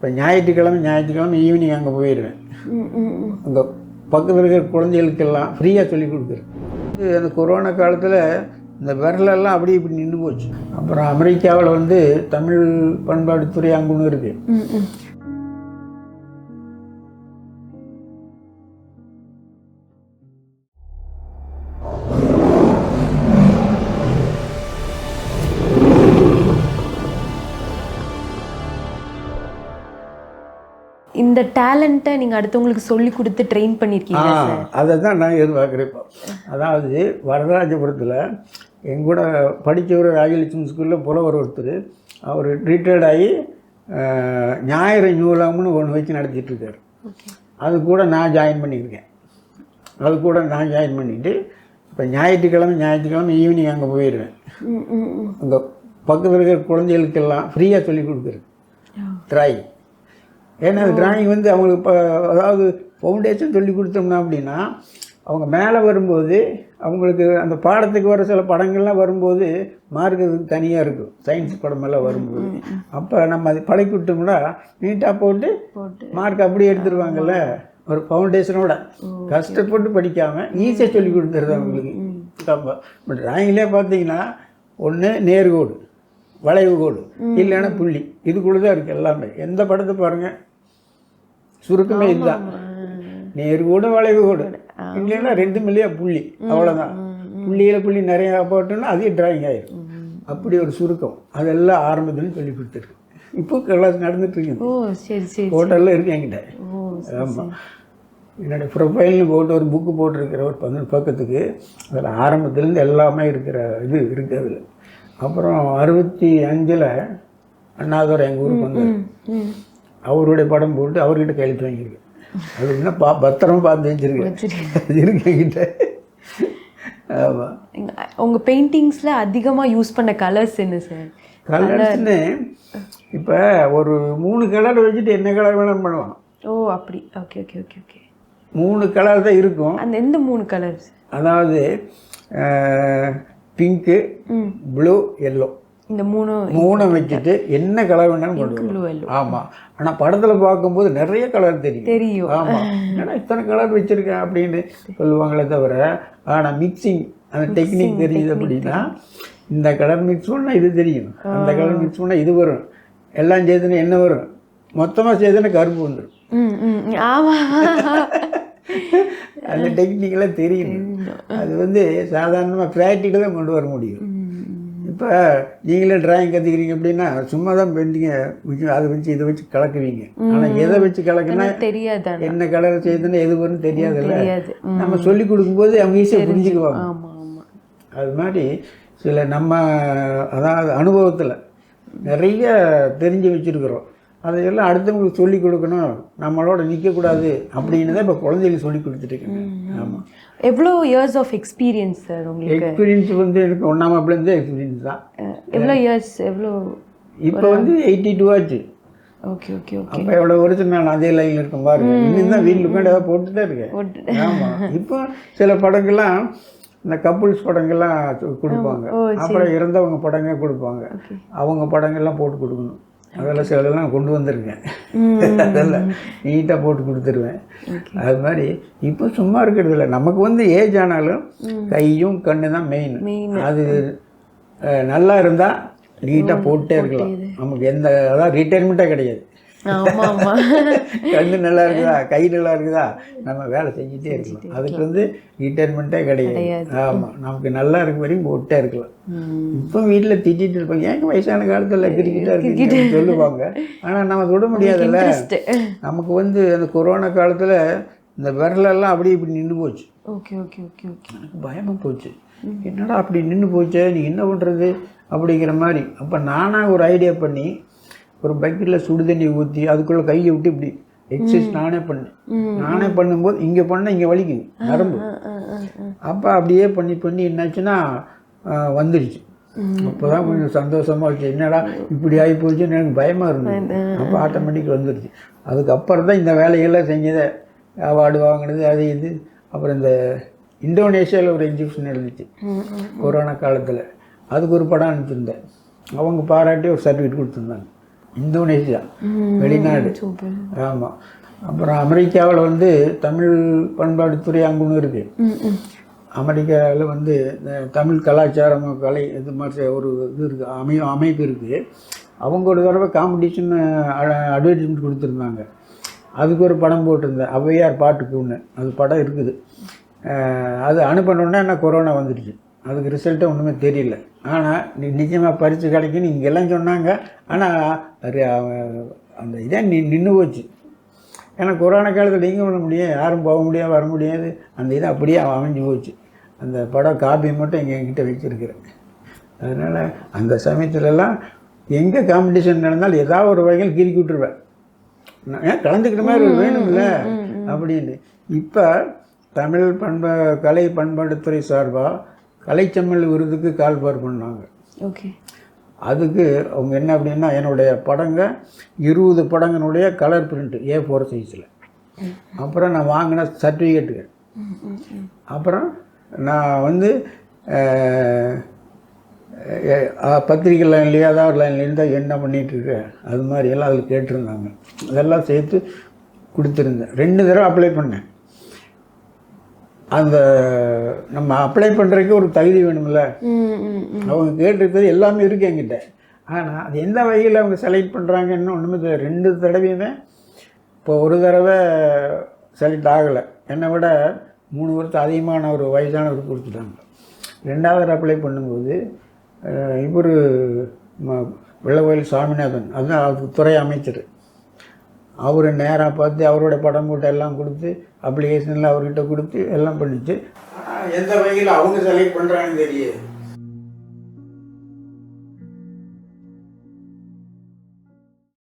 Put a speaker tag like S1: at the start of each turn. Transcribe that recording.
S1: இப்போ ஞாயிற்றுக்கிழமை ஈவினிங் அங்கே போயிடுவேன். அங்கே பக்கத்தில் இருக்கிற குழந்தைகளுக்கெல்லாம் ஃப்ரீயாக சொல்லி கொடுக்குறேன். அந்த கொரோனா காலத்தில் இந்த விரலெல்லாம் அப்படி இப்படி நின்று போச்சு. அப்புறம் அமெரிக்காவில் வந்து தமிழ் பண்பாடுத்துறை அங்கே ஒன்று இருக்குது.
S2: இந்த டேலண்ட்டை நீங்கள் அடுத்தவங்களுக்கு சொல்லி கொடுத்து ட்ரெயின் பண்ணியிருக்கீங்க சார்.
S1: அதை தான் நான் எதிர்பார்க்குறேன். இப்போ அதாவது வரதராஜபுரத்தில் எங்கூட படித்தவர் ராஜலட்சுமி ஸ்கூலில் புலவர் ஒருத்தர், அவர் ரிட்டையர்ட் ஆகி ஞாயிறு நூலகம்னு ஒன்று வச்சு நடத்திட்டுருக்கார். அது கூட நான் ஜாயின் பண்ணியிருக்கேன். பண்ணிவிட்டு இப்போ ஞாயிற்றுக்கிழமை ஈவினிங் அங்கே போயிடுவேன். அங்கே பக்கத்தில் இருக்கிற குழந்தைகளுக்கெல்லாம் ஃப்ரீயாக சொல்லி கொடுக்குறேன் டிராயிங். ஏன்னா டிராயிங் வந்து அவங்களுக்கு இப்போ அதாவது ஃபவுண்டேஷன் சொல்லி கொடுத்தோம்னா அப்படின்னா அவங்க மேலே வரும்போது அவங்களுக்கு அந்த பாடத்துக்கு வர சில படங்கள்லாம் வரும்போது மார்க் தனியாக இருக்கும். சயின்ஸ் படமெல்லாம் வரும்போது அப்போ நம்ம அதை பழக்கி விட்டோம்னா நீட்டாக போட்டு மார்க் அப்படியே எடுத்துருவாங்கல்ல. ஒரு ஃபவுண்டேஷனோட கஷ்டப்பட்டு படிக்காமல் ஈஸியாக சொல்லி கொடுத்துருது அவங்களுக்கு. இப்போ டிராயிங்லேயே பார்த்தீங்கன்னா ஒன்று நேர்கோடு, வளைவு கோடு, இல்லைன்னா புள்ளி, இதுக்குள்ளே தான் இருக்குது எல்லாமே. எந்த படத்தை பாருங்கள் சுருக்கமே இதுதான், நேர்கோடு வளைவு கோடு, இல்லைன்னா 2 மில்லியா புள்ளி, அவ்வளோதான். புள்ளி நிறையா போட்டோன்னா அதே டிராயிங் ஆகிடும். அப்படி ஒரு சுருக்கம் அதெல்லாம் ஆரம்பத்துலேயும் சொல்லி கொடுத்துருக்கு. இப்போ கிளாஸ் நடந்துட்டுருக்கு. ஹோட்டலில் இருக்கு என்கிட்ட. ஆமாம், என்னோடய ப்ரொஃபைல்னு போட்டு ஒரு புக்கு போட்டிருக்கிற ஒரு 11 பக்கத்துக்கு அதில் ஆரம்பத்துலேருந்து எல்லாமே இருக்கிற இது இருக்குது அதில். அப்புறம் 65 அண்ணாதுரை எங்கள் ஊருக்கு வந்தார். அவருடைய படம் போட்டு அவர்கிட்ட கையெழுத்து வாங்கியிருக்கேன். அது என்ன பத்திரமா பார்த்து வச்சுருக்கேன். அது இருக்கு என்கிட்ட. ஆமாம்.
S2: உங்கள் பெயிண்டிங்ஸில் அதிகமாக யூஸ் பண்ண கலர்ஸ் என்ன சார்?
S1: கலர்ஸ்ன்னு இப்போ ஒரு 3 கலர் வச்சுட்டு என்ன கலர் வேணாலும் பண்ணலாம்.
S2: ஓ அப்படி. Okay okay okay okay
S1: 3 colour தான் இருக்கும்.
S2: அந்த எந்த 3 கலர்ஸ்?
S1: அதாவது பிங்க்கு, ப்ளூ, எல்லோ, இந்த மூணை வச்சுட்டு என்ன கலர் வேணாலும் கொண்டு. ஆமாம். ஆனால் படத்தில் பார்க்கும்போது நிறைய கலர் தெரியும். ஆமாம், ஏன்னா இத்தனை கலர் வச்சுருக்கேன் அப்படின்னு சொல்லுவாங்களே தவிர, ஆனால் மிக்சிங் அந்த டெக்னிக் தெரியுது. அப்படின்னா இந்த கலர் மிக்ஸ் பண்ணால் இது தெரியும், அந்த கலர் மிக்ஸ் பண்ணால் இது வரும், எல்லாம் சேர்த்துனா என்ன வரும், மொத்தமாக சேர்த்துனா கருப்பு வந்துடும். அந்த டெக்னிக்கெல்லாம் தெரியும். அது வந்து சாதாரணமாக ப்ராக்டிக்கலாக தான் கொண்டு வர முடியும். இப்போ நீங்களே டிராயிங் கற்றுக்கிறீங்க அப்படின்னா சும்மா தான் பெயிண்டிங்கை அதை வச்சு இதை வச்சு கலக்குவீங்க. ஆனால் எதை வச்சு கலக்குன்னா தெரியாது, என்ன கலரை செய்யுதுன்னா எது வரும்னு தெரியாதுல்ல. நம்ம சொல்லி கொடுக்கும்போது அவங்க ஈஸியாக புரிஞ்சுக்குவாங்க. அது மாதிரி சில நம்ம அதாவது அனுபவத்தில் நிறைய தெரிஞ்சு வச்சுருக்குறோம். அதையெல்லாம் அடுத்தவங்களுக்கு சொல்லிக் கொடுக்கணும், நம்மளோட நிற்கக்கூடாது அப்படின்னு தான் இப்போ குழந்தைகளுக்கு சொல்லி கொடுத்துட்ருக்கேன். ஆமாம்.
S2: எவ்வளோ இயர்ஸ் ஆஃப் எக்ஸ்பீரியன்ஸ் சார் உங்களுக்கு?
S1: எக்ஸ்பீரியன்ஸ் வந்து எனக்கு 1ஆம் வகுப்புலேருந்தே எக்ஸ்பீரியன்ஸ் தான்.
S2: எவ்வளோ இயர்ஸ்? எவ்வளோ?
S1: இப்போ வந்து 82 ஆச்சு.
S2: Okay okay okay.
S1: அப்போ எவ்வளோ வருஷம் நான் அதே லைனில் இருக்கேன் பாருங்க. இன்னும் தான் வீட்டில் உட்காந்து ஏதாவது போட்டு தான் இருக்கேன். ஆமாம். இப்போ சில படங்கள்லாம் இந்த கப்புள்ஸ் படங்கள்லாம் கொடுப்பாங்க, அப்புறம் இறந்தவங்க படங்க கொடுப்பாங்க, அவங்க படங்கள்லாம் போட்டு கொடுக்கணும். அதெல்லாம் சிலதெல்லாம் கொண்டு வந்திருக்கேன். அதெல்லாம் நீட்டாக போட்டு கொடுத்துருவேன். அது மாதிரி இப்போ சும்மா இருக்கிறது இல்லை. நமக்கு வந்து ஏஜ் ஆனாலும் கையும் கண்ணு தான் மெயின். அது நல்லா இருந்தால் நீட்டாக போட்டே இருக்கலாம். நமக்கு எந்த அதாவது ரிட்டையர்மெண்ட்டாக கிடையாது. கண்ணு நல்லா இருக்குதா, கை நல்லா இருக்குதா, நம்ம வேலை செஞ்சுட்டே இருக்கலாம். அதுக்கு வந்து ரிட்டையர்மெண்ட்டே கிடையாது. ஆமாம், நமக்கு நல்லா இருக்க வரையும் போட்டே இருக்கலாம். இப்போ வீட்டில் திட்டிகிட்டு இருப்பாங்க, ஏங்க வயசான காலத்தில் கிரிக்கெட்டாக இருக்கு சொல்லுவாங்க. ஆனால் நம்ம விட முடியாதுல்ல. நமக்கு வந்து அந்த கொரோனா காலத்தில் இந்த விரலெல்லாம் அப்படி இப்படி நின்று போச்சு.
S2: Okay okay okay okay.
S1: எனக்கு பயமாக போச்சு. என்னடா அப்படி நின்று போச்சே, நீ என்ன பண்ணுறது அப்படிங்கிற மாதிரி. அப்போ நானாக ஒரு ஐடியா பண்ணி ஒரு பக்கெட்டில் சுடு தண்ணி ஊற்றி அதுக்குள்ளே கையை விட்டு இப்படி எக்ஸசைஸ் நானே பண்ணும்போது இங்கே பண்ண இங்கே வலிக்குது நரம்பு. அப்போ அப்படியே பண்ணி என்னாச்சுன்னா வந்துடுச்சு. அப்போ தான் கொஞ்சம் சந்தோஷமாக இருந்துச்சு. என்னடா இப்படி ஆகி போச்சுன்னு எனக்கு பயமாக இருந்தது. அப்போ ஆட்டோமேட்டிக் வந்துடுச்சு. அதுக்கப்புறம் தான் இந்த வேலைகள்லாம் செஞ்சதை அவார்டு வாங்கினது அது இது. அப்புறம் இந்த இந்தோனேஷியாவில் ஒரு எக்ஸிபிஷன் இருந்துச்சு கொரோனா காலத்தில், அதுக்கு ஒரு படம் அனுப்பிச்சிருந்தேன். அவங்க பாராட்டி ஒரு சர்டிஃபிகேட் கொடுத்துருந்தாங்க. இந்தோனேசியா, வெளிநாடு.
S2: சூப்பர்.
S1: ஆமாம். அப்புறம் அமெரிக்காவில் வந்து தமிழ் பண்பாடுத்துறை அங்கே ஒன்று இருக்குது. அமெரிக்காவில் வந்து இந்த தமிழ் கலாச்சாரம் கலை இது மாதிரி ஒரு இது இருக்குது, அமைப்பு இருக்குது. அவங்க ஒரு தடவை காம்படிஷன் அட்வர்டைஸ்மெண்ட் கொடுத்துருந்தாங்க. அதுக்கு ஒரு படம் போட்டிருந்தேன், ஔவையார் பாட்டுக்கு ஒன்று. அது படம் இருக்குது. அது அனுப்பினோடனே என்ன கொரோனா வந்துடுச்சு. அதுக்கு ரிசல்ட்டே ஒன்றுமே தெரியல. ஆனால் நிச்சயமாக பரிசு கிடைக்குன்னு இங்கெல்லாம் சொன்னாங்க. ஆனால் அந்த இதே நின்று போச்சு. ஏன்னா கொரோனா காலத்தில் நீங்கள் பண்ண முடியும், யாரும் போக முடியாது, வர முடியாது. அந்த இதை அப்படியே அமைஞ்சு போச்சு. அந்த படம் காப்பி மட்டும் இங்கே என்கிட்ட வச்சுருக்கிறேன். அதனால் அந்த சமயத்துலலாம் எங்கே காம்படிஷன் நடந்தாலும் ஏதாவது ஒரு வகையில் கிறுக்கி விட்டுருவேன். ஏன் கலந்துக்கிற மாதிரி வேணும்ல அப்படின்னு. இப்போ தமிழ் கலை பண்பாட்டுத்துறை சார்பாக கலைச்செம்மல் விருதுக்கு கால்பார் பண்ணாங்க.
S2: ஓகே.
S1: அதுக்கு அவங்க என்ன அப்படின்னா, என்னுடைய படங்க 20 படங்களுடைய கலர் பிரிண்ட்டு A4 சைஸில். அப்புறம் நான் வாங்கின சர்டிஃபிகேட்டுக்கு. அப்புறம் நான் வந்து பத்திரிக்கை லைன்லேயே ஏதாவது லைன்ல இருந்தால் என்ன பண்ணிகிட்ருக்க அது மாதிரி எல்லாம் அதில் கேட்டிருந்தாங்க. அதெல்லாம் சேர்த்து கொடுத்துருந்தேன். 2 தடவை அப்ளை பண்ணேன். அந்த நம்ம அப்ளை பண்ணுறதுக்கு ஒரு தகுதி வேணும்ல. அவங்க கேட்டிருக்கிறது எல்லாமே இருக்குது என்கிட்ட. ஆனால் அது எந்த வகையில் அவங்க செலக்ட் பண்ணுறாங்கன்னு ஒன்றுமே தெரியல. 2 தடவையுமே இப்போ ஒரு தடவை செலக்ட் ஆகலை. என்னை விட 3 வருஷம் அதிகமான ஒரு வயசானவர் கொடுத்துட்டாங்க. 2வது அப்ளை பண்ணும்போது இவர் வெள்ளக்கோயில் சாமிநாதன், அதுதான் அதுக்கு துறை அமைச்சர். அவர் நேராக பார்த்து அவரோட படம் போட்டு எல்லாம் கொடுத்து அப்ளிகேஷன்லாம் அவர்கிட்ட கொடுத்து எல்லாம் பண்ணிச்சு. ஆனால் எந்த வகையில் அவங்க செலக்ட் பண்ணுறாங்கன்னு தெரியாது.